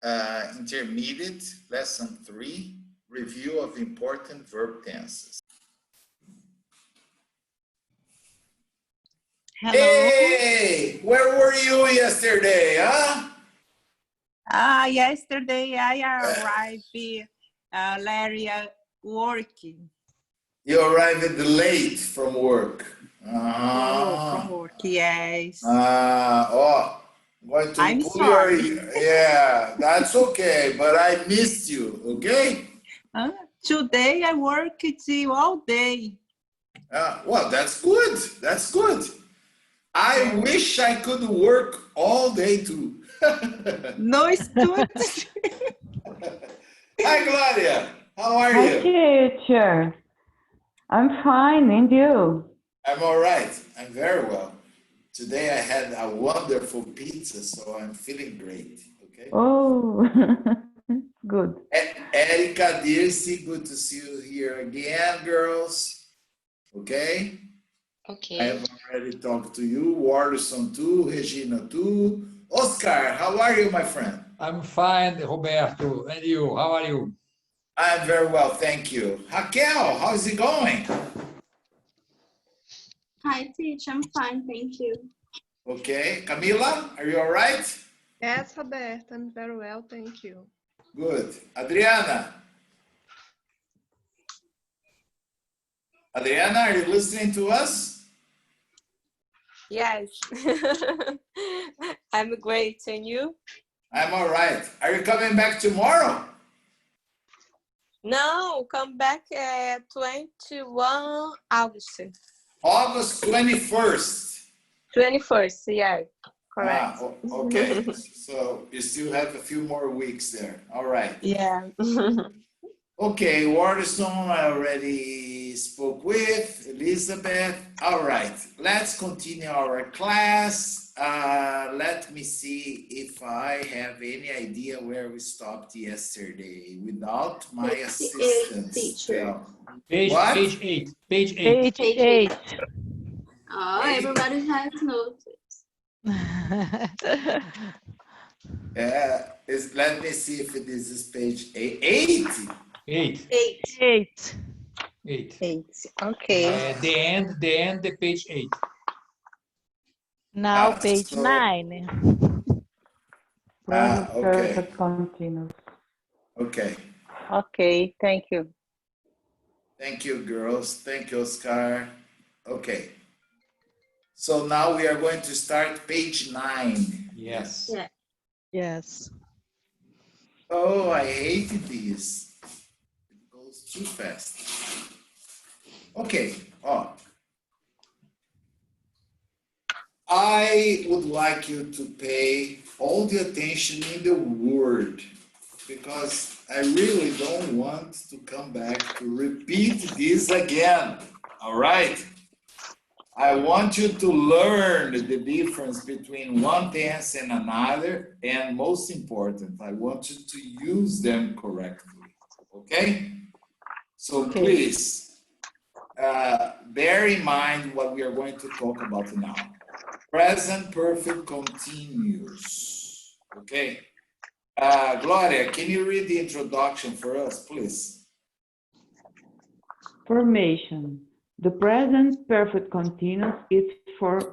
Intermediate, lesson 3, review of important verb tenses. Hello. Hey, where were you yesterday, huh? Yesterday I arrived working. You arrived late from work. From work, yes. Going to I'm pull sorry. yeah, that's okay, but I missed you, okay? Today I worked all day. Well, that's good. That's good. I wish I could work all day too. No student. Hi, Gloria. How are Hi, you? teacher. I'm fine, and you? I'm all right. I'm very well. Today I had a wonderful pizza, so I'm feeling great. Okay. Oh, good. Erika, Dirce, good to see you here again, girls. Okay. Okay. I have already talked to you. Warderson too, Regina too. Oscar, how are you, my friend? I'm fine, Roberto. And you? How are you? I'm very well, thank you. Raquel, how's it going? Hi, teacher. I'm fine, thank you. Okay. Camila, are you all right? Yes, Roberto. I'm very well, thank you. Good. Adriana? Adriana, are you listening to us? Yes. I'm great. And you? I'm all right. Are you coming back tomorrow? No, come back at 21 August. August 21st. 21st, yeah. Correct. Okay. So you still have a few more weeks there. All right. Yeah. Okay, Waterstone, I already spoke with. Elizabeth. All right, let's continue our class. Let me see if I have any idea where we stopped yesterday without my assistance. Teacher. Page 8. Page 8. Page 8. Oh, everybody has notes. Let me see if this is page 8. 8. 8. Okay. The end, the page 8. Now page 9. Okay. Perfect continuous. Okay. Okay, thank you. Thank you, girls. Thank you, Oscar. Okay. So now we are going to start page 9. Yes. Yeah. Yes. Oh, I hate this. It goes too fast. Okay. I would like you to pay all the attention in the word, because I really don't want to come back to repeat this again. All right? I want you to learn the difference between one tense and another, and most important, I want you to use them correctly, okay? So please, bear in mind what we are going to talk about now. Present perfect continuous, okay? Gloria, can you read the introduction for us, please? Formation. The present perfect continuous is formed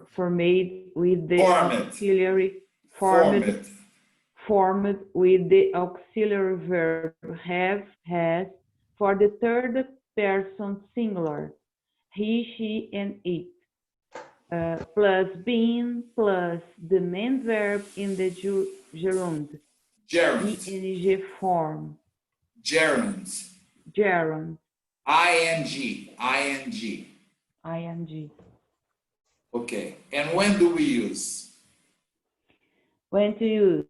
with the auxiliary formed with the auxiliary verb have, has, for the third person singular, he, she, and it, plus being, plus the main verb in the gerund, ing form. Gerund. Ing. Okay. And when do we use? When to use?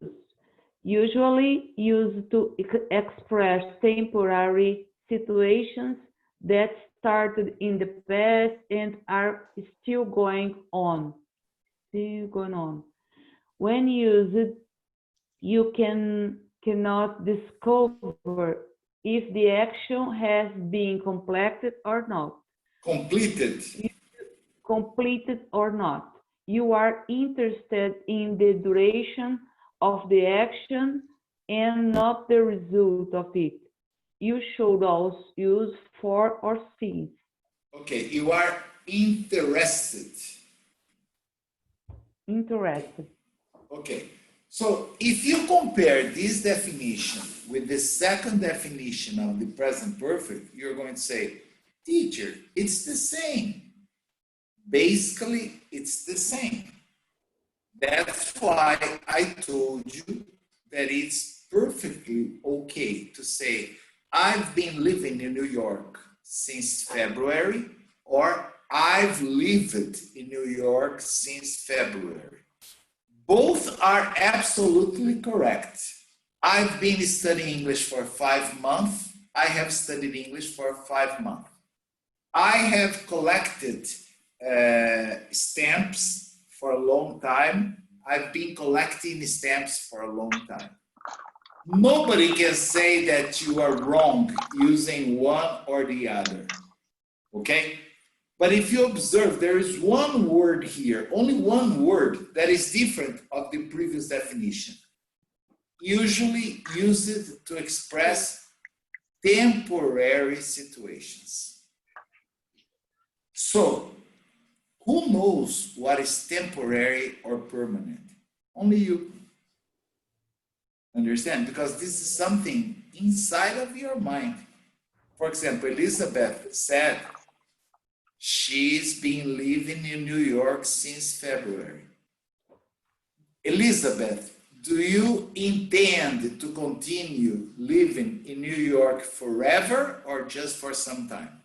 Usually used to express temporary situations that started in the past and are still going on. When used, you cannot discover if the action has been completed or not. Completed or not. You are interested in the duration of the action and not the result of it. You should also use for or since. Okay, you are interested. Interested. Okay, so if you compare this definition with the second definition of the present perfect, you're going to say, teacher, it's the same. Basically, it's the same. That's why I told you that it's perfectly okay to say, I've been living in New York since February, or I've lived in New York since February. Both are absolutely correct. I've been studying English for 5 months. I have studied English for 5 months. I have collected stamps for a long time. I've been collecting stamps for a long time. Nobody can say that you are wrong using one or the other, okay? But if you observe, there is one word here, only one word that is different of the previous definition. Usually used to express temporary situations. So, who knows what is temporary or permanent? Only you. Understand? Because this is something inside of your mind. For example, Elizabeth said she's been living in New York since February. Elizabeth, do you intend to continue living in New York forever or just for some time?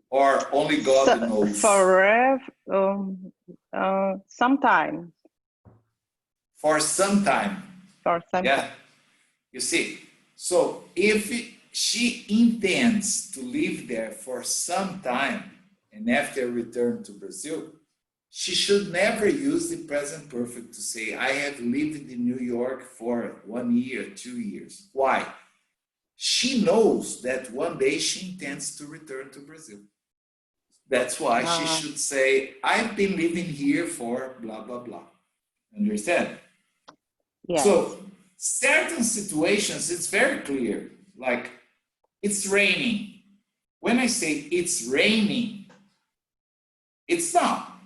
Or only God knows? Forever, sometime. For some time. For some Yeah. time. You see, so if she intends to live there for some time and after return to Brazil, she should never use the present perfect to say, I have lived in New York for 1 year, 2 years. Why? She knows that one day she intends to return to Brazil. That's why she should say, I've been living here for blah, blah, blah. Understand? Yes. So, certain situations, it's very clear. Like, it's raining. When I say it's raining, it's not,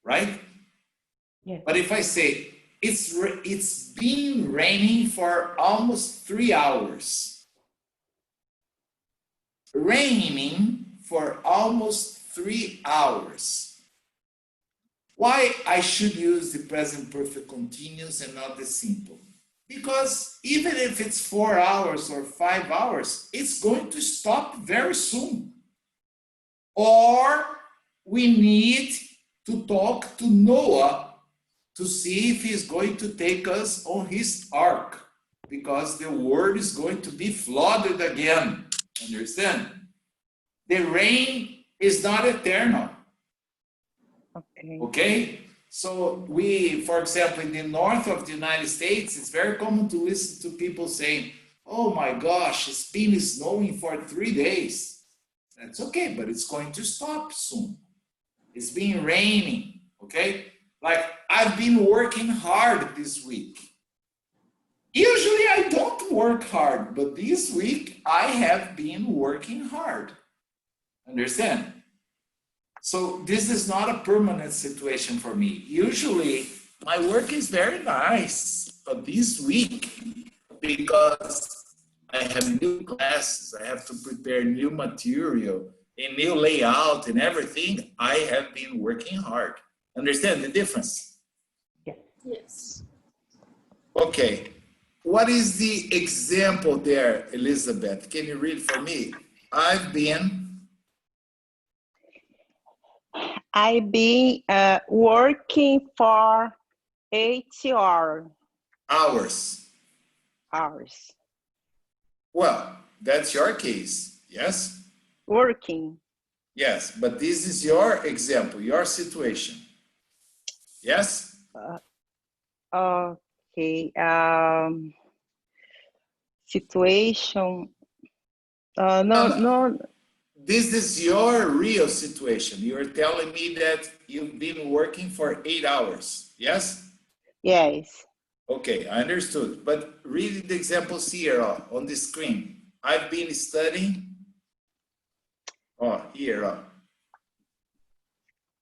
right? Yes. But if I say it's been raining for almost 3 hours, raining for almost 3 hours. Why I should use the present perfect continuous and not the simple? Because even if it's 4 hours or 5 hours, it's going to stop very soon. Or we need to talk to Noah to see if he's going to take us on his ark, because the world is going to be flooded again. Understand? The rain is not eternal. Okay. Okay? So we, for example, in the north of the United States, it's very common to listen to people saying, oh my gosh, it's been snowing for 3 days. That's okay, but it's going to stop soon. It's been raining, okay? Like, I've been working hard this week. Usually I don't work hard, but this week I have been working hard. Understand? So this is not a permanent situation for me. Usually my work is very nice, but this week, because I have new classes, I have to prepare new material, a new layout and everything, I have been working hard. Understand the difference? Yes. Yes. Okay. What is the example there, Elizabeth? Can you read for me? I've been Working for 8 hours. hours. Well, that's your case, yes? Working. Yes, but this is your example, your situation. Yes? Okay. Situation. No. This is your real situation. You're telling me that you've been working for 8 hours, yes? Yes. Okay, I understood. But read the examples here on the screen. I've been studying. Oh, here.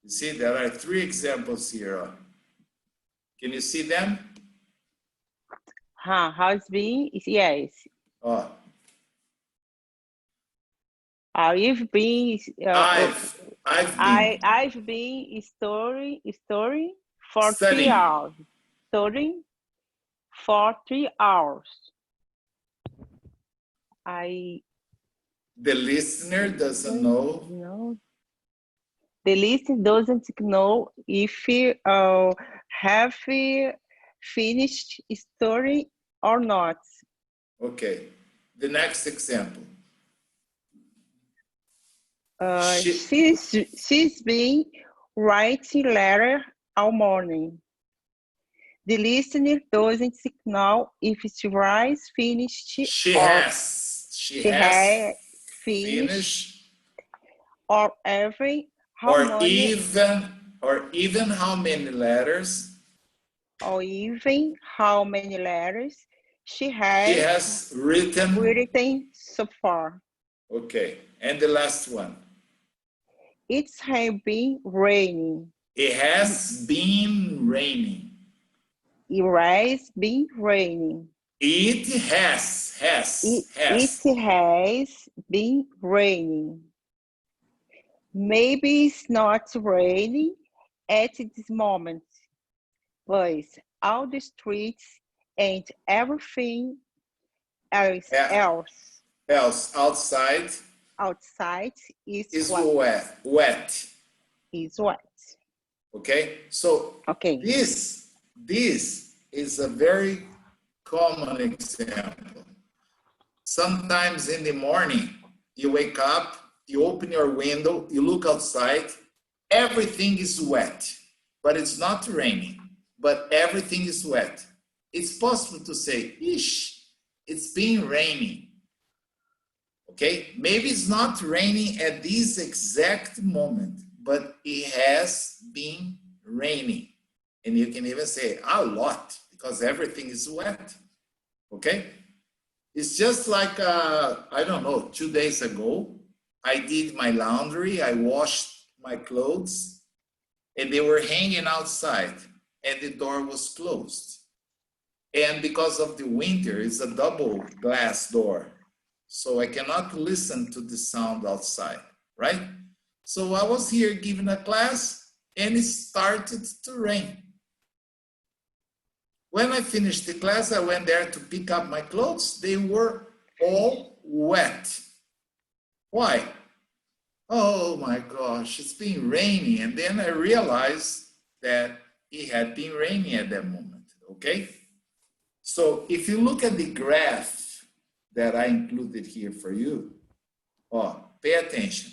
You see, there are 3 examples here. Can you see them? Has been is yes. Oh, I've been I've been I've been story for 3 studying. hours. Studying for 3 hours. The listener doesn't know. No. The listener doesn't know if have finished story or not. Okay. The next example. She's been writing letter all morning. The listener doesn't know if she writes finished She or has finished or every how or many even how many letters or even how many letters she she has has written. so far. Okay. And the last one. It's have been raining. It has been raining. It has been raining. It has It has been raining. Maybe it's not raining at this moment, but all the streets and everything else outside is wet. Is wet. Okay, so Okay. this is a very common example. Sometimes in the morning, you wake up, you open your window, you look outside, everything is wet, but it's not raining, but everything is wet. It's possible to say, ish, it's been raining. Okay, maybe it's not raining at this exact moment, but it has been raining. And you can even say a lot because everything is wet. Okay, it's just like, I don't know, 2 days ago, I did my laundry, I washed my clothes, and they were hanging outside, and the door was closed. And because of the winter, it's a double glass door. So I cannot listen to the sound outside, right? So I was here giving a class and it started to rain. When I finished the class, I went there to pick up my clothes. They were all wet. Why? Oh my gosh, it's been raining. And then I realized that it had been raining at that moment, okay? So if you look at the graph that I included here for you, pay attention.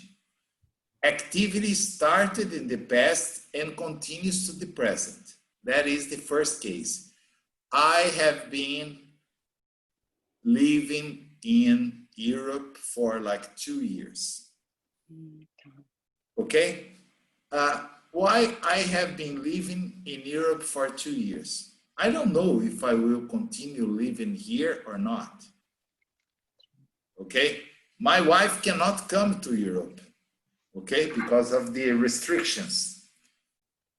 Activity started in the past and continues to the present. That is the first case. I have been living in Europe for like 2 years. Okay? Why I have been living in Europe for 2 years? I don't know if I will continue living here or not. Okay? My wife cannot come to Europe, okay, because of the restrictions.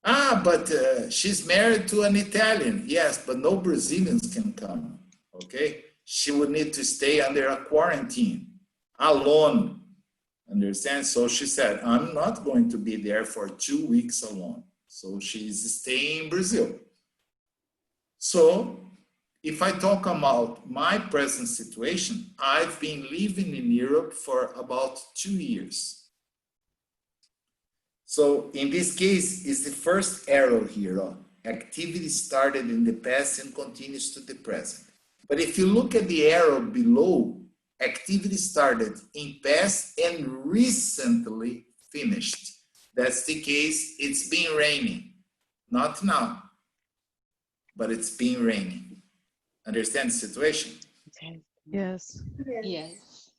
But she's married to an Italian. Yes, but no Brazilians can come, okay? She would need to stay under a quarantine, alone, understand? So she said, I'm not going to be there for 2 weeks alone. So she's staying in Brazil. So if I talk about my present situation, I've been living in Europe for about 2 years. So in this case, is the first arrow here. Activity started in the past and continues to the present. But if you look at the arrow below, activity started in past and recently finished. That's the case, it's been raining. Not now, but it's been raining. Understand the situation? Yes. Yes.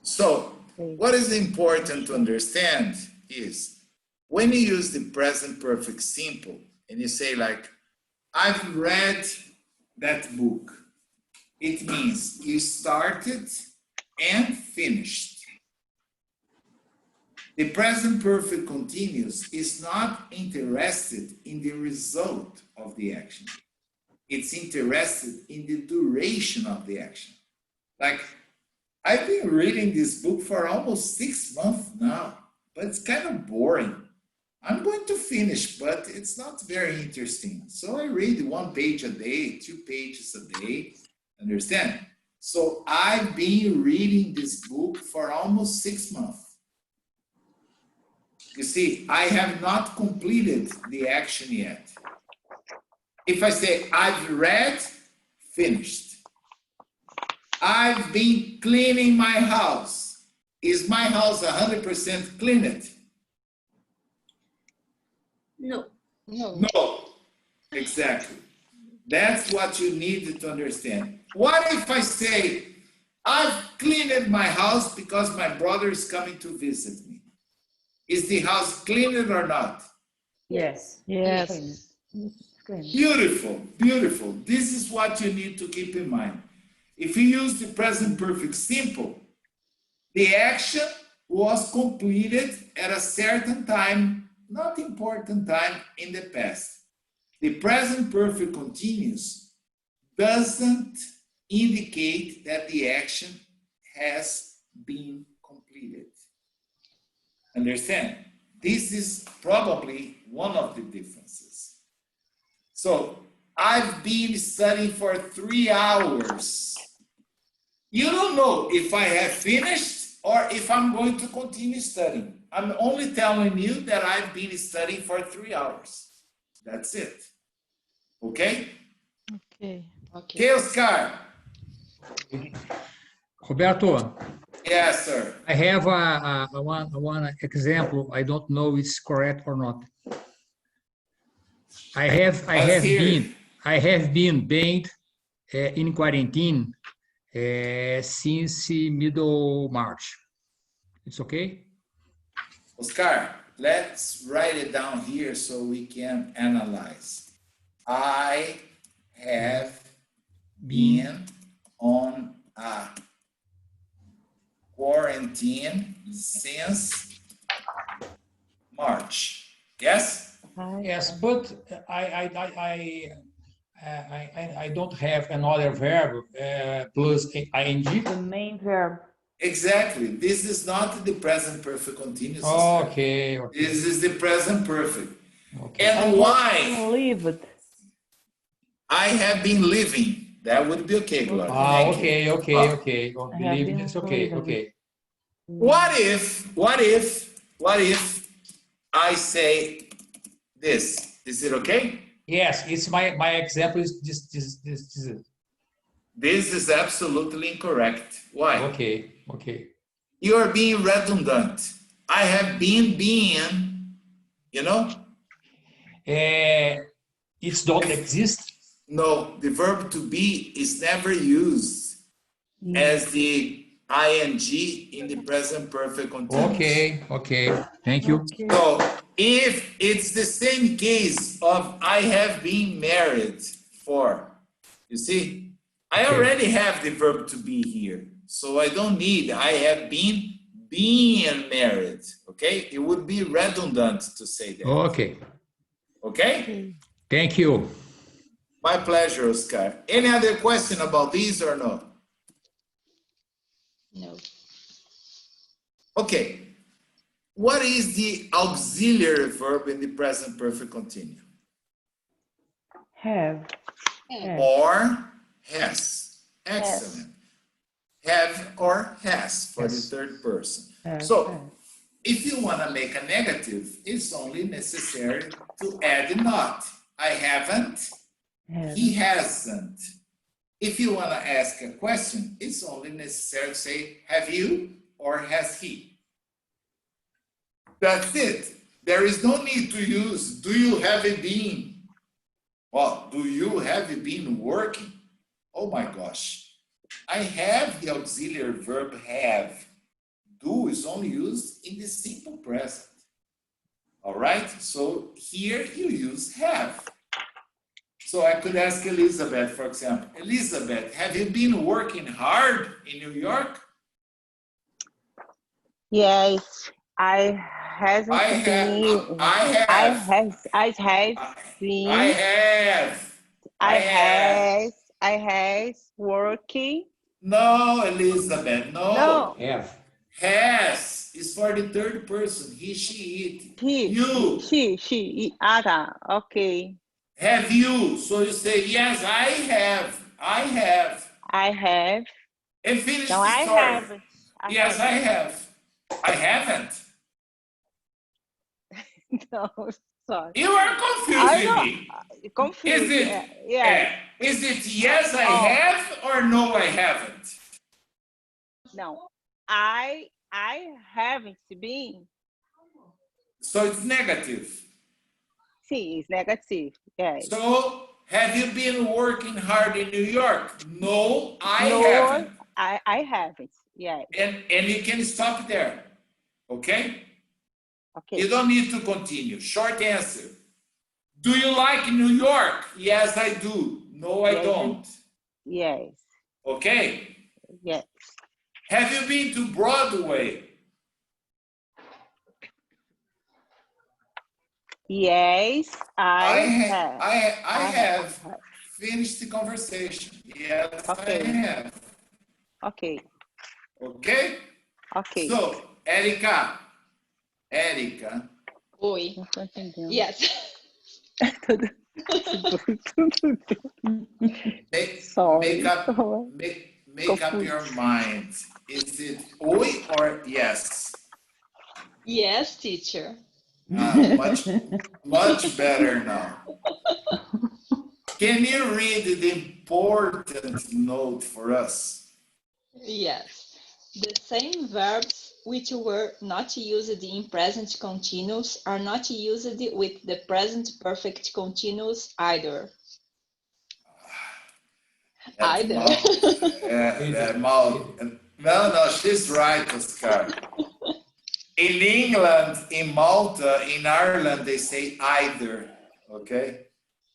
So what is important to understand is when you use the present perfect simple and you say like, I've read that book. It means you started and finished. The present perfect continuous is not interested in the result of the action. It's interested in the duration of the action. Like, I've been reading this book for almost 6 months now, but it's kind of boring. I'm going to finish, but it's not very interesting. So I read 1 page a day, 2 pages a day, understand? So I've been reading this book for almost 6 months. You see, I have not completed the action yet. If I say I've read, finished. I've been cleaning my house. Is my house 100% cleaned? No. No, exactly. That's what you need to understand. What if I say, I've cleaned my house because my brother is coming to visit me? Is the house cleaned or not? Yes. Yes. It's clean. Beautiful, beautiful. This is what you need to keep in mind. If you use the present perfect simple, the action was completed at a certain time, not important time in the past. The present perfect continuous doesn't indicate that the action has been completed. Understand? This is probably one of the differences. So, I've been studying for 3 hours. You don't know if I have finished or if I'm going to continue studying. I'm only telling you that I've been studying for 3 hours. That's it. Okay? Okay. Okay, Oscar? Roberto, Yes, sir. I have one example. I don't know if it's correct or not. I Let's hear it. have been banned in quarantine since middle March. It's okay? Oscar, let's write it down here so we can analyze. I have been on a quarantine since March. Yes? Yes, but I don't have another verb plus ing. The main verb. Exactly. This is not the present perfect continuous. Oscar. Okay. This is the present perfect. Okay. And why? Lived. I have been living. That would be okay, Gloria. Ah, Thank you. okay. Oh, I have believe been me, it's okay. living. Okay. What if I say this? Is it okay? Yes, it's my example is this. This is absolutely incorrect. Why? Okay. You are being redundant. I have been being, you know? It don't exist. No, the verb to be is never used as the ing in the present perfect continuous. Okay. Thank you. So if it's the same case of I have been married for, you see, I Okay. already have the verb to be here. So I don't need I have been being married. Okay? It would be redundant to say that. Okay. Okay? Thank you. My pleasure, Oscar. Any other question about these or no? No. Okay. What is the auxiliary verb in the present perfect continuous? Have. Or has. Excellent. Have or has for the Yes. third person. Have, So, have. if you want to make a negative, it's only necessary to add a not. I haven't, he hasn't. If you want to ask a question, it's only necessary to say, have you or has he? That's it. There is no need to use, do you have been? Well, do you have been working? Oh my gosh. I have the auxiliary verb have. Do is only used in the simple present. All right? So here you use have. So I could ask Elizabeth, for example, Elizabeth, have you been working hard in New York? Yes, I hasn't I have, been. I I have, has. I has I been. have, I I have. has. I has working. No, Elizabeth, no. No, Has is for the third person, he, she, it. You, she. Tá. Ok. have you. So you say, yes, I have, I have. I have. And finish No, the I story. haven't. I Yes, I haven't. have. I haven't. No, sorry. You are I confusing know. me. Confused. Yes. Is it yes, I Oh, have or no, I haven't? no. I haven't been. So it's negative. Sim, it's negative. Yes. So have you been working hard in New York? No, I No, haven't. I haven't. Yes. And you can stop there. Okay? Okay. You don't need to continue. Short answer. Do you like New York? Yes, I do. No, I Yes, don't. Yes. Okay? Yes. Have you been to Broadway? Yes, I have. I have finished the conversation. Yes, Okay. I have. Okay. Okay? Ok. So, Erika. Oi. Não estou entendendo. Yes. Tudo Make, Sorry. make up your mind. Is it oi or yes? Yes, teacher. Much better now. Can you read the important note for us? Yes. The same verbs which were not used in present continuous are not used with the present perfect continuous either. Either. No, she's right, Oscar. In England, in Malta, in Ireland, they say either, okay?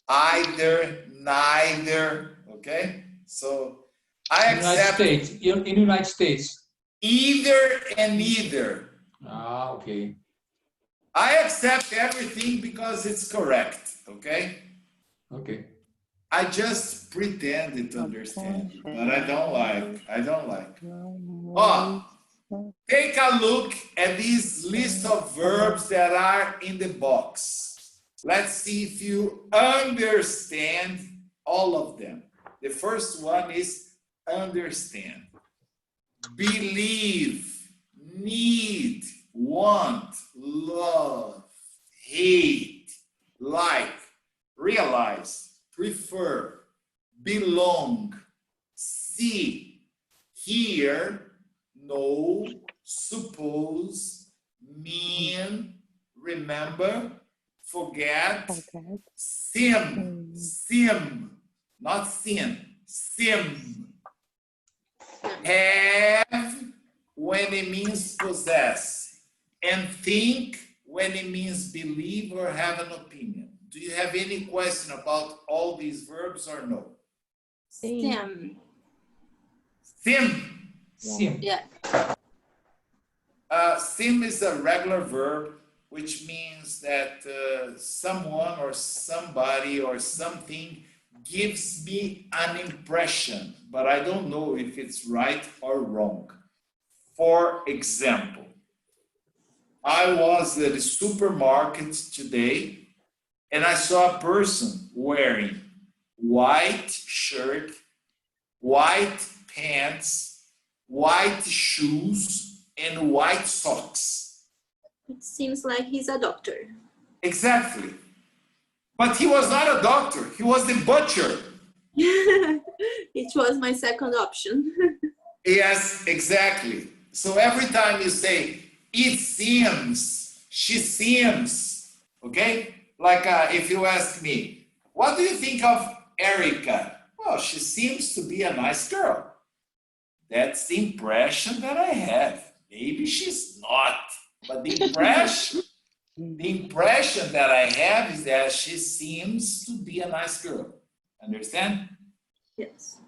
Either, neither, okay? So I accept In the United States. either and neither. Ah, okay. I accept everything because it's correct, okay? Okay. I just pretended to understand, but I don't like. Oh, take a look at these list of verbs that are in the box. Let's see if you understand all of them. The first one is understand. Believe, need, want, love, hate, like, realize, prefer, belong, see, hear, know, suppose, mean, remember, forget, sim, not sin, sim, have when it means possess, and think when it means believe or have an opinion. Do you have any question about all these verbs or no? Sim. Sim. Yeah. Sim is a regular verb, which means that someone or somebody or something gives me an impression, but I don't know if it's right or wrong. For example, I was at the supermarket today and I saw a person wearing white shirt, white pants, white shoes, and white socks. It seems like he's a doctor. Exactly. But he was not a doctor, he was the butcher. It was my second option. Yes, exactly. So every time you say, it seems, she seems, okay? Like if you ask me, what do you think of Erica? Well, she seems to be a nice girl. That's the impression that I have. Maybe she's not, but the impression that I have is that she seems to be a nice girl. Understand? Yes.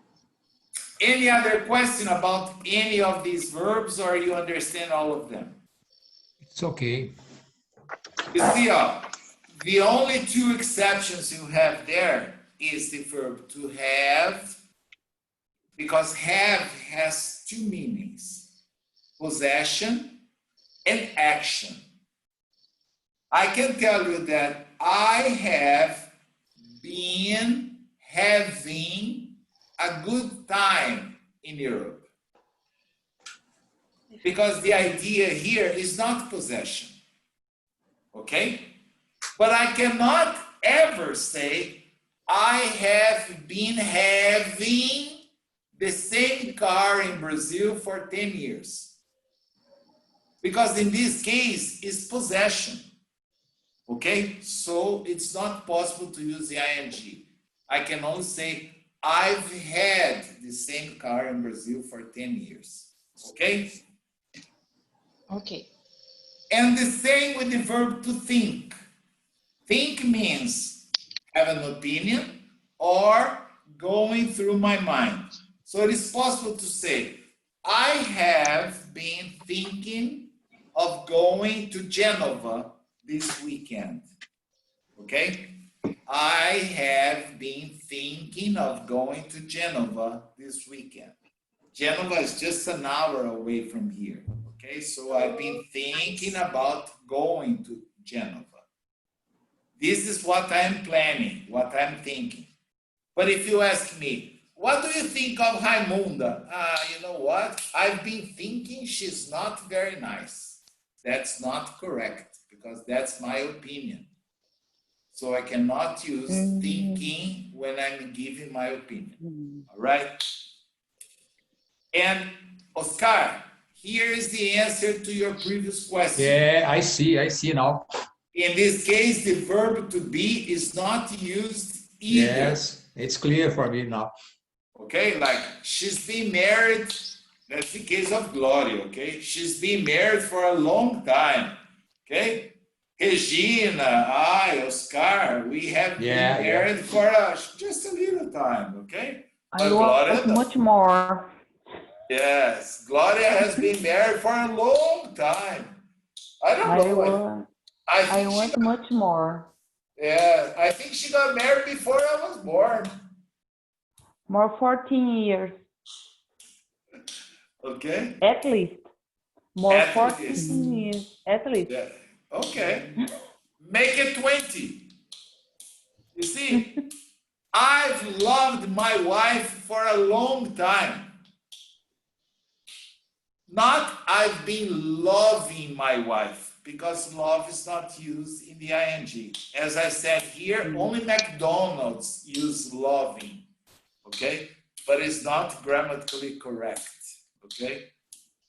Any other question about any of these verbs, or you understand all of them? It's okay. You see, the only two exceptions you have there is the verb to have, because have has two meanings, possession and action. I can tell you that I have been having a good time in Europe. Because the idea here is not possession. Okay? But I cannot ever say, I have been having the same car in Brazil for 10 years. Because in this case, it's possession. Okay? So it's not possible to use the ing. I can only say, I've had the same car in Brazil for 10 years. Okay? Okay. And the same with the verb to think. Think means have an opinion or going through my mind. So it is possible to say, I have been thinking of going to Genova this weekend. Okay? I have been thinking of going to Genova this weekend. Genova is just an hour away from here. Okay, so I've been thinking about going to Genova. This is what I'm planning, what I'm thinking. But if you ask me, what do you think of Raimunda? You know what? I've been thinking she's not very nice. That's not correct, because that's my opinion. So I cannot use thinking when I'm giving my opinion. All right? And Oscar, here is the answer to your previous question. Yeah, I see now. In this case, the verb to be is not used either. Yes, it's clear for me now. Okay, like she's been married, that's the case of Gloria, okay? She's been married for a long time, okay? Regina, Oscar, we have been married for just a little time, okay? I want much more. Yes, Gloria has been married for a long time. I don't know. I want much more. Yeah, I think she got married before I was born. More 14 years. Okay. At least. More At 14 least. years. At least. Yeah. Okay. Make it 20. You see, I've loved my wife for a long time. Not I've been loving my wife, because love is not used in the ing. As I said here, only McDonald's use loving, okay? But it's not grammatically correct, okay?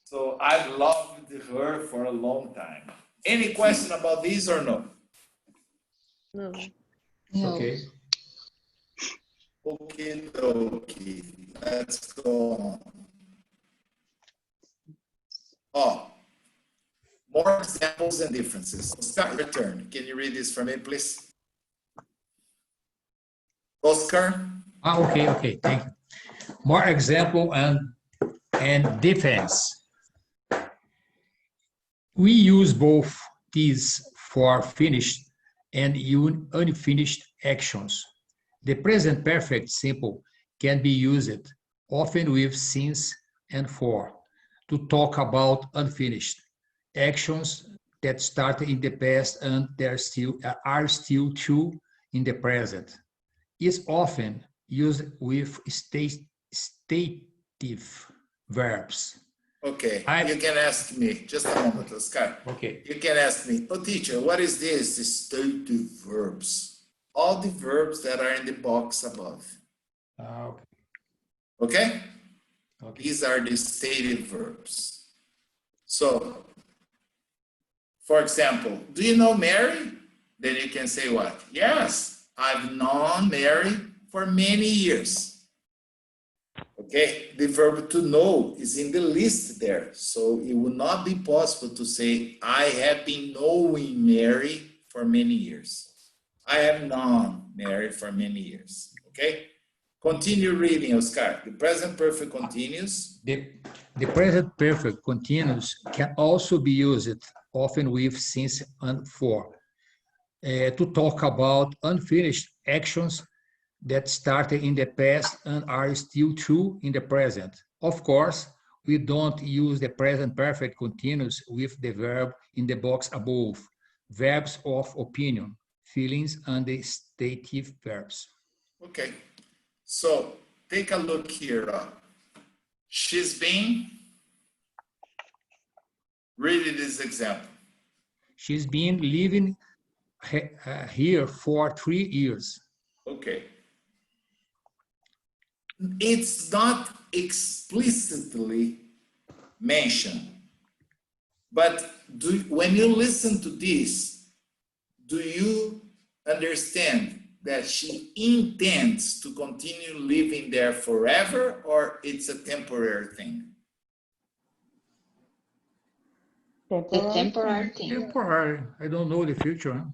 So I've loved her for a long time. Any question about this or no? No. Okay. Okay, let's go on. Oh, more examples and differences. Oscar, return. Can you read this for me, please? Oscar? Okay, thank you. More example and difference. We use both these for finished and unfinished actions. The present perfect simple can be used often with since and for to talk about unfinished actions that started in the past and are still true in the present. Is often used with stative verbs. Okay, you can ask me, just a moment, Oscar. Okay. You can ask me, oh teacher, what is this? The stative verbs. All the verbs that are in the box above. Okay. Okay? Okay. These are the stative verbs. So, for example, do you know Mary? Then you can say what? Yes, I've known Mary for many years. Okay, the verb to know is in the list there. So it would not be possible to say, I have been knowing Mary for many years. I have known Mary for many years. Okay, Continue reading, Oscar. The present perfect continuous. The present perfect continuous can also be used often with since and for to talk about unfinished actions that started in the past and are still true in the present. Of course, we don't use the present perfect continuous with the verb in the box above, verbs of opinion, feelings, and the stative verbs. Okay. So take a look here. She's been, read this example. She's been living here for 3 years. Okay. It's not explicitly mentioned, but when you listen to this, do you understand that she intends to continue living there forever, or it's a temporary thing? A temporary thing. Temporary. I don't know the future. Huh?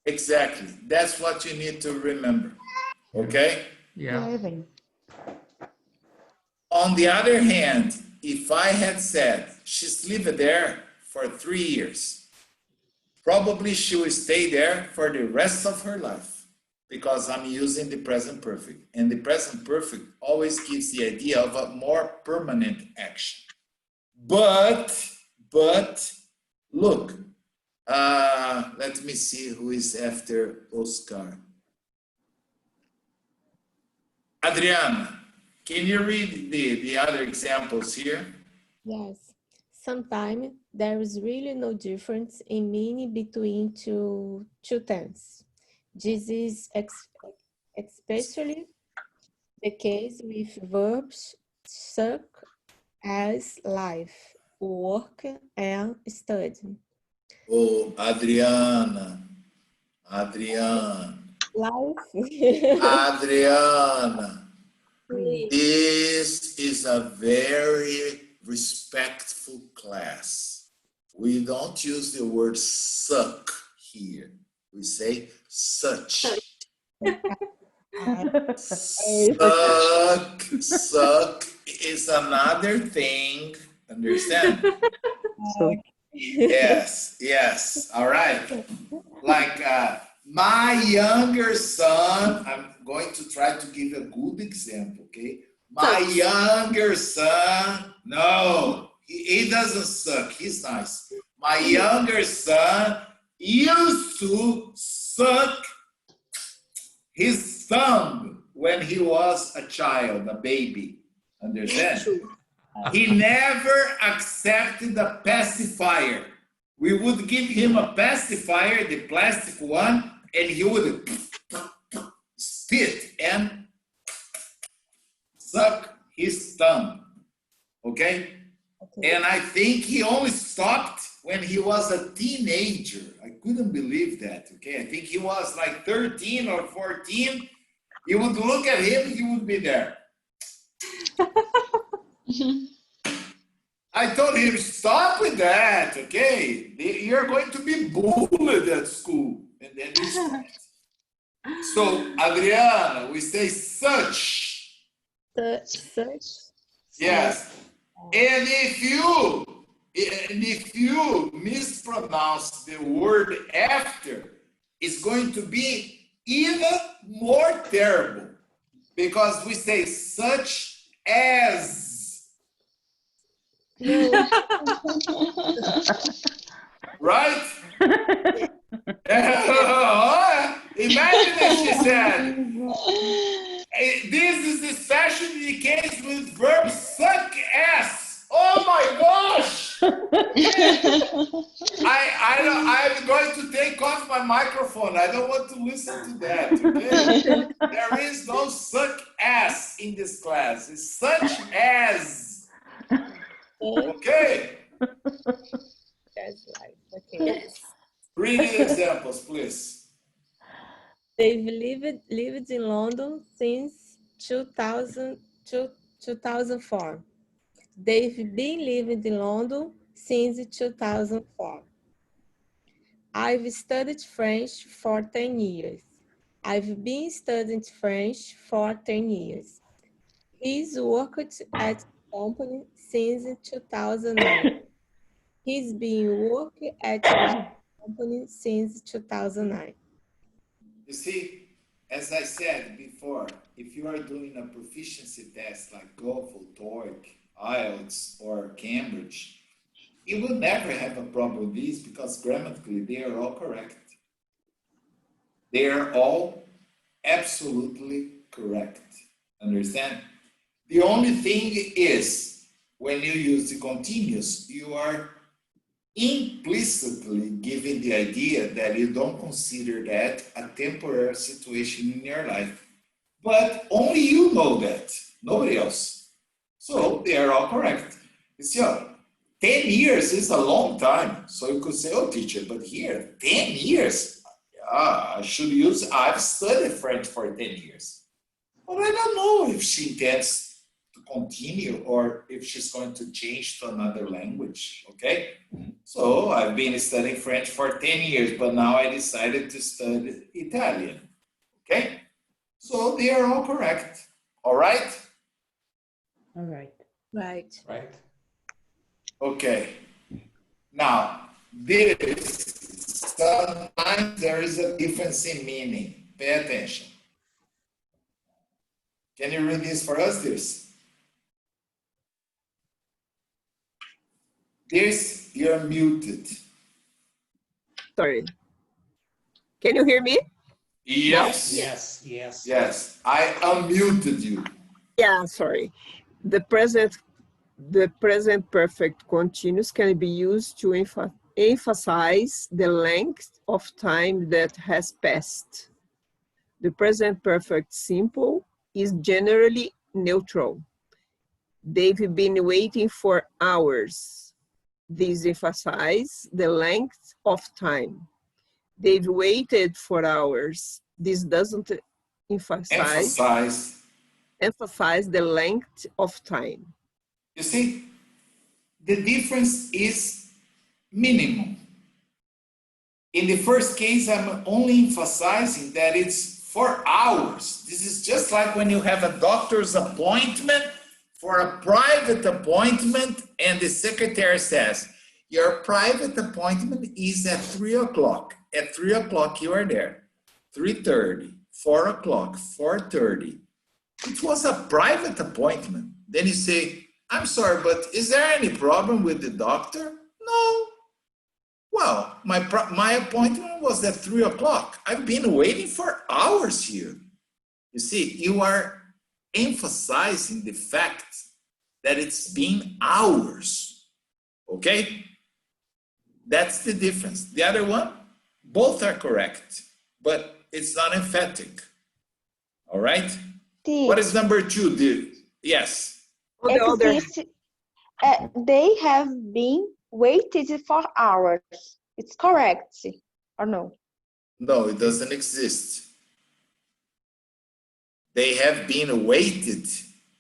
Exactly. That's what you need to remember. Okay? Yeah. On the other hand, if I had said she's lived there for 3 years, probably she will stay there for the rest of her life because I'm using the present perfect. And the present perfect always gives the idea of a more permanent action. But look, let me see who is after Oscar. Adriana, can you read the other examples here? Yes. Sometimes there is really no difference in meaning between two tenses. This is especially the case with verbs such as life, work, and study. Oh, Adriana. Life. Adriana. This is a very respectful class. We don't use the word suck here. We say such. Suck is another thing. Understand? Yes. All right. Like my younger son, I'm going to try to give a good example, okay? My younger son, no, he doesn't suck. He's nice. My younger son used to suck his thumb when he was a child, a baby. Understand? He never accepted a pacifier. We would give him a pacifier, the plastic one, and he would spit and suck his thumb. Okay? And I think he only stopped when he was a teenager. I couldn't believe that. Okay? I think he was like 13 or 14. You would look at him, he would be there. I told him, stop with that, okay? You're going to be bullied at school. And then he stopped. So, Adriana, we say such. Such. Yes. And if you mispronounce the word after, it's going to be even more terrible. Because we say such as. Right? Imagine if she said, this is especially the case with verb suck ass. Oh my gosh! I'm going to take off my microphone. I don't want to listen to that. Okay? There is no suck ass in this class. It's such as. Okay. That's right. Okay. Read the examples, please. They've lived in London since 2004. They've been living in London since 2004. I've studied French for 10 years. I've been studying French for 10 years. He's worked at the company since 2009. He's been working at the company since 2009. You see, as I said before, if you are doing a proficiency test like TOEFL, TOEIC, IELTS, or Cambridge, you will never have a problem with these because grammatically they are all correct. They are all absolutely correct. Understand? The only thing is when you use the continuous, you are implicitly giving the idea that you don't consider that a temporary situation in your life. But only you know that, nobody else. So they are all correct. You see, 10 years is a long time. So you could say, oh, teacher, but here, 10 years? I should use, I've studied French for 10 years. But I don't know if she intends to continue or if she's going to change to another language, okay? So I've been studying French for 10 years, but now I decided to study Italian, okay? So they are all correct, all right? All right. Right. Right. Okay. Now, this, sometimes there is a difference in meaning. Pay attention. Can you read this for us, this? This, you're muted. Sorry. Can you hear me? Yes. Yes, yes. Yes, I unmuted you. Yeah, sorry. The present perfect continuous can be used to emphasize the length of time that has passed. The present perfect simple is generally neutral. They've been waiting for hours. This emphasizes the length of time. They've waited for hours. This doesn't emphasize the length of time. You see, the difference is minimum. In the first case, I'm only emphasizing that it's for hours. This is just like when you have a doctor's appointment for a private appointment and the secretary says, your private appointment is at 3 o'clock. At 3 o'clock, you are there. 3:30, 4 o'clock, 4:30. It was a private appointment. Then you say, I'm sorry, but is there any problem with the doctor? No. Well, my appointment was at 3 o'clock. I've been waiting for hours here. You see, you are emphasizing the fact that it's been hours. Okay? That's the difference. The other one, both are correct, but it's not emphatic. All right? What is number 2, dude? Yes. On the other They have been waited for hours. It's correct, or no? No, it doesn't exist. They have been waited.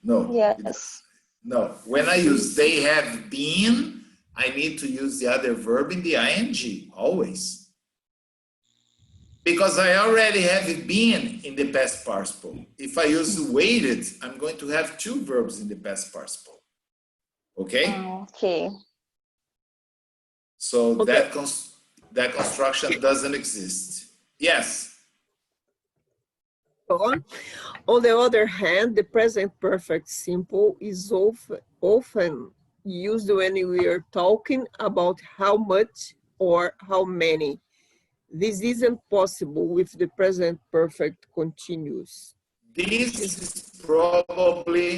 No. Yes. No. When I use they have been, I need to use the other verb in the ing, always. Because I already have been in the past participle. If I use waited, I'm going to have 2 verbs in the past participle. Okay? Okay. So Okay. that construction doesn't exist. Yes. On the other hand, the present perfect simple is often used when we are talking about how much or how many. This isn't possible with the present perfect continuous. This is probably,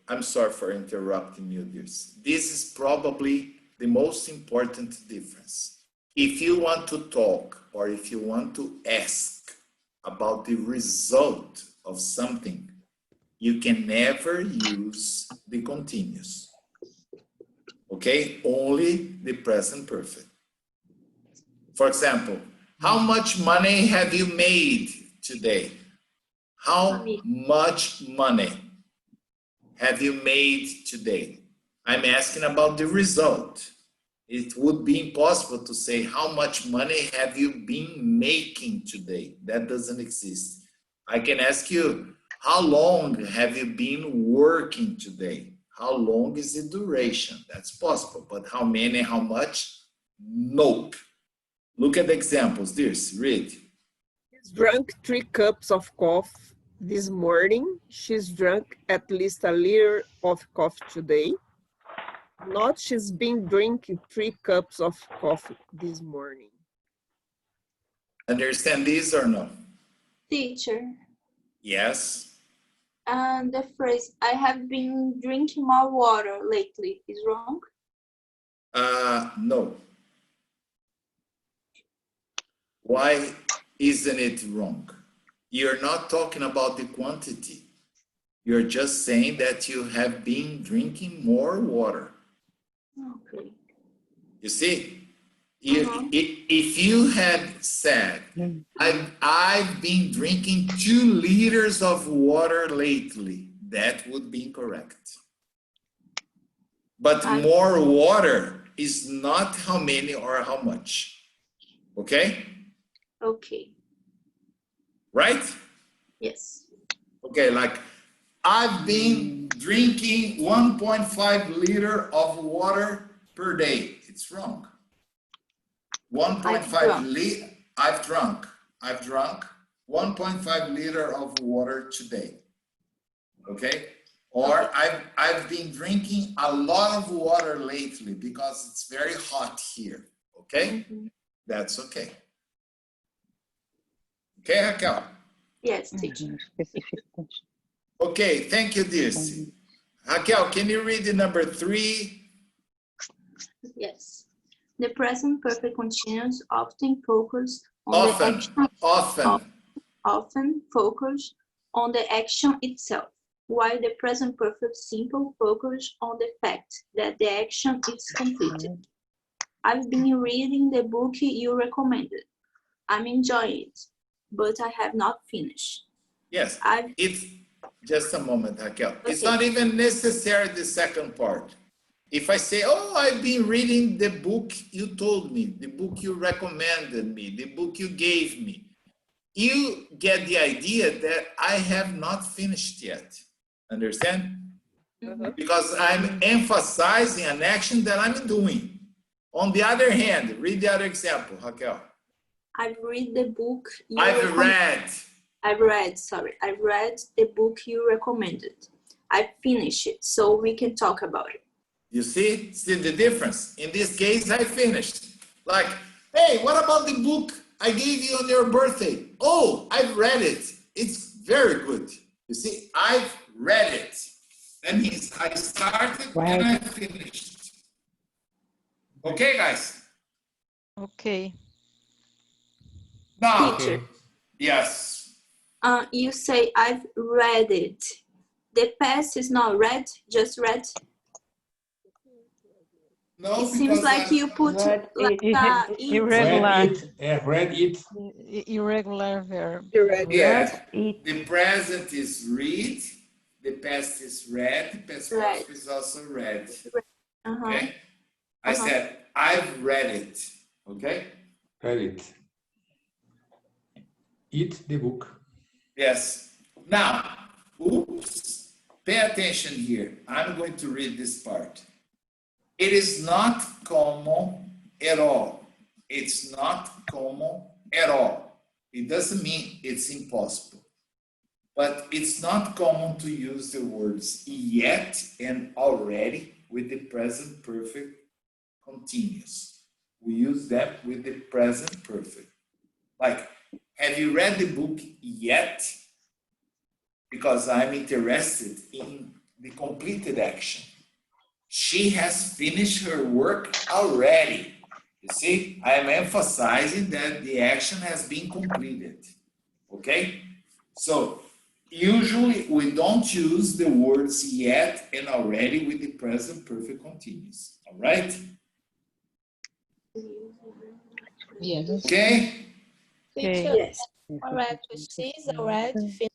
I'm sorry for interrupting you, this is probably the most important difference. If you want to talk or if you want to ask about the result of something, you can never use the continuous. Okay? Only the present perfect. For example, how much money have you made today? How much money have you made today? I'm asking about the result. It would be impossible to say how much money have you been making today. That doesn't exist. I can ask you, how long have you been working today? How long is the duration? That's possible, but how many, how much? Nope. Look at the examples. This, read. She's drunk 3 cups of coffee this morning. She's drunk at least a liter of coffee today. Not she's been drinking 3 cups of coffee this morning. Understand these or no? Teacher, Yes. and the phrase, I have been drinking more water lately, is wrong? No. Why isn't it wrong? You're not talking about the quantity. You're just saying that you have been drinking more water. Okay. You see, if you had said, I've been drinking 2 liters of water lately, that would be incorrect. But more water is not how many or how much. Okay? Okay. Right? Yes. Okay, like I've been drinking 1.5 liter of water per day. It's wrong. 1.5 liter, I've drunk 1.5 liter of water today. Okay? Or I've been drinking a lot of water lately because it's very hot here. Okay? That's okay. Okay, Raquel? Yes, teacher. Okay, thank you, Dirce. Raquel, can you read the number 3? Yes. The present perfect continuous often focus on the action. Often focus on the action itself, while the present perfect simple focus on the fact that the action is completed. I've been reading the book you recommended. I'm enjoying it, but I have not finished. Yes, it's just a moment, Raquel. Okay. It's not even necessary the second part. If I say, oh, I've been reading the book you told me, the book you recommended me, the book you gave me, you get the idea that I have not finished yet. Understand? Because I'm emphasizing an action that I'm doing. On the other hand, read the other example, Raquel. I've read the book you I've read the book you recommended. I finished it, so we can talk about it. You see the difference? In this case, I finished. Like, hey, what about the book I gave you on your birthday? Oh, I've read it. It's very good. You see, I've read it. That means I started and I finished. Okay, guys? Okay. Now, teacher. Yes. You say I've read it. The past is not read, just read. No, it seems like you put like irregular. Read it. Irregular verb. Yeah. The present is read. The past is read. The past perfect is also read. Okay. I said I've read it. Okay. Read it. Eat the book. Yes. Now, oops. Pay attention here. I'm going to read this part. It is not common at all. It's not common at all. It doesn't mean it's impossible. But it's not common to use the words yet and already with the present perfect continuous. We use that with the present perfect. Like, have you read the book yet? Because I'm interested in the completed action. She has finished her work already. You see, I'm emphasizing that the action has been completed. Okay? So, usually we don't use the words yet and already with the present perfect continuous. All right? Yes. Okay? Teacher, Yes. correct. She's already finished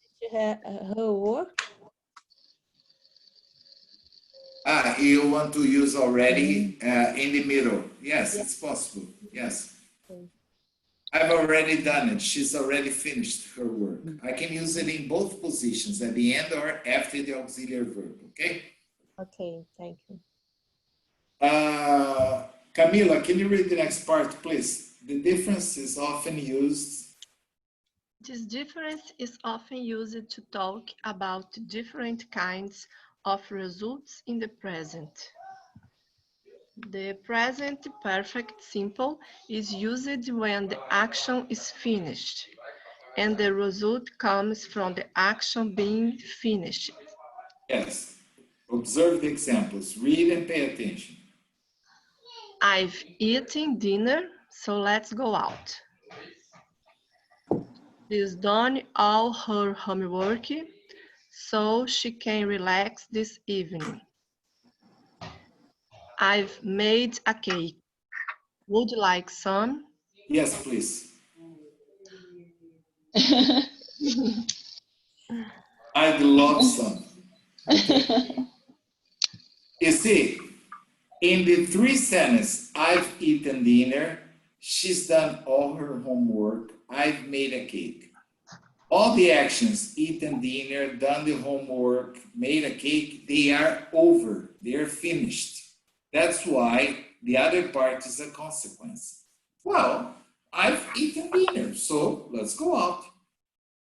her work. Ah, you want to use already in the middle. Yes, it's possible. Yes. I've already done it. She's already finished her work. I can use it in both positions, at the end or after the auxiliary verb, okay? Okay, thank you. Camila, can you read the next part, please? The difference is often used. This difference is often used to talk about different kinds of results in the present. The present perfect simple is used when the action is finished and the result comes from the action being finished. Yes. Observe the examples. Read and pay attention. I've eaten dinner, so let's go out. She's done all her homework, so she can relax this evening. I've made a cake. Would you like some? Yes, please. I'd love some. Okay. You see, in the three sentences, I've eaten dinner, she's done all her homework, I've made a cake. All the actions, eaten dinner, done the homework, made a cake, they are over, they're finished. That's why the other part is a consequence. Well, I've eaten dinner, so let's go out.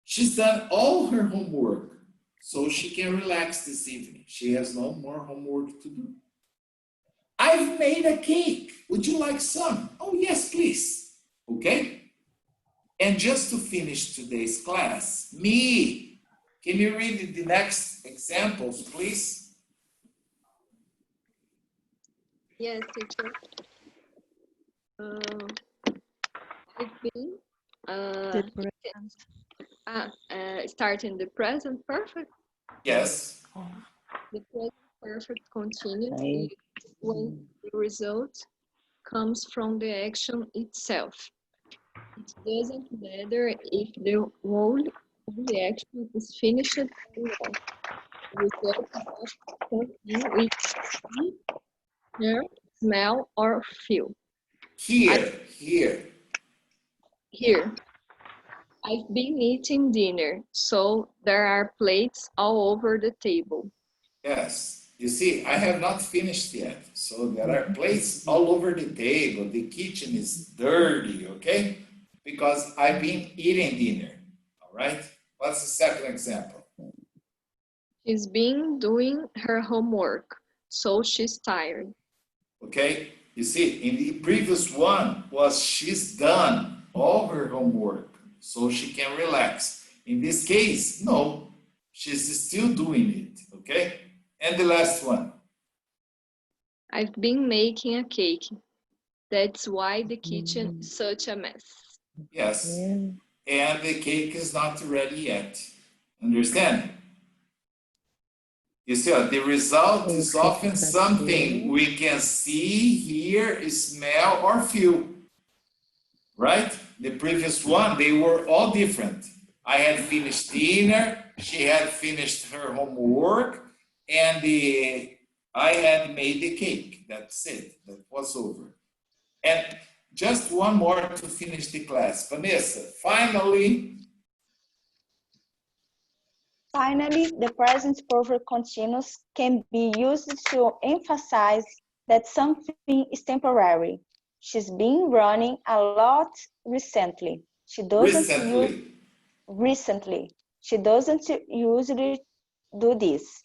She's done all her homework, so she can relax this evening. She has no more homework to do. I've made a cake. Would you like some? Oh, yes, please. Okay? And just to finish today's class, me, can you read the next examples, please? Yes, teacher. I've been starting the present perfect. Yes. The present perfect continuous is when the result comes from the action itself. It doesn't matter if the whole of the action is finished or not. The result is something we see, hear, smell, or feel. Here. I've been eating dinner, so there are plates all over the table. Yes. You see, I have not finished yet. So there are plates all over the table. The kitchen is dirty, okay? Because I've been eating dinner, all right? What's the second example? She's been doing her homework, so she's tired. Okay, you see, in the previous one was she's done all her homework, so she can relax. In this case, no, she's still doing it, okay? And the last one. I've been making a cake. That's why the kitchen is such a mess. Yes, and the cake is not ready yet. Understand? You see, the result is often something we can see, hear, smell, or feel. Right? The previous one, they were all different. I had finished dinner, she had finished her homework, and I had made the cake. That's it. That was over. And just one more to finish the class. Vanessa, finally. Finally, the present perfect continuous can be used to emphasize that something is temporary. She's been running a lot recently. She doesn't usually do this.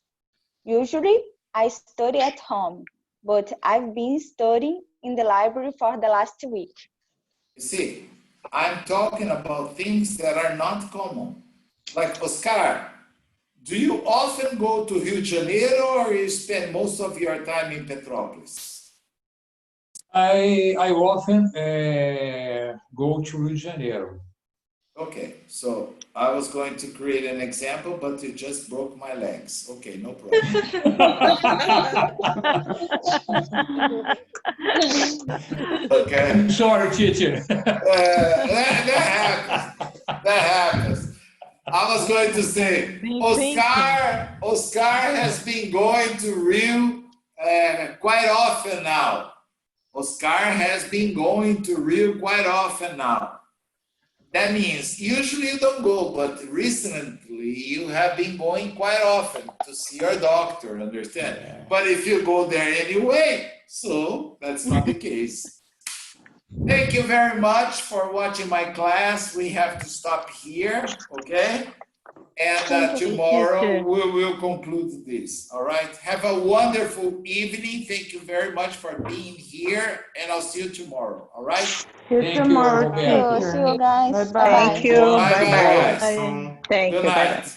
Usually, I study at home, but I've been studying in the library for the last week. You see, I'm talking about things that are not common. Like Oscar, do you often go to Rio de Janeiro or you spend most of your time in Petrópolis? I often go to Rio de Janeiro. Okay, so I was going to create an example, but you just broke my legs. Okay, no problem. Okay. I'm sorry, teacher. That happens. I was going to say, Oscar has been going to Rio quite often now. Oscar has been going to Rio quite often now. That means usually you don't go, but recently you have been going quite often to see your doctor, understand? But if you go there anyway, so that's not the case. Thank you very much for watching my class. We have to stop here, okay? And tomorrow we will conclude this, all right? Have a wonderful evening. Thank you very much for being here, and I'll see you tomorrow, all right? See you Thank you, tomorrow, Roberto. See you guys. Bye-bye. Thank you. Bye-bye. Bye-bye. Thank Good you. Bye-bye. night.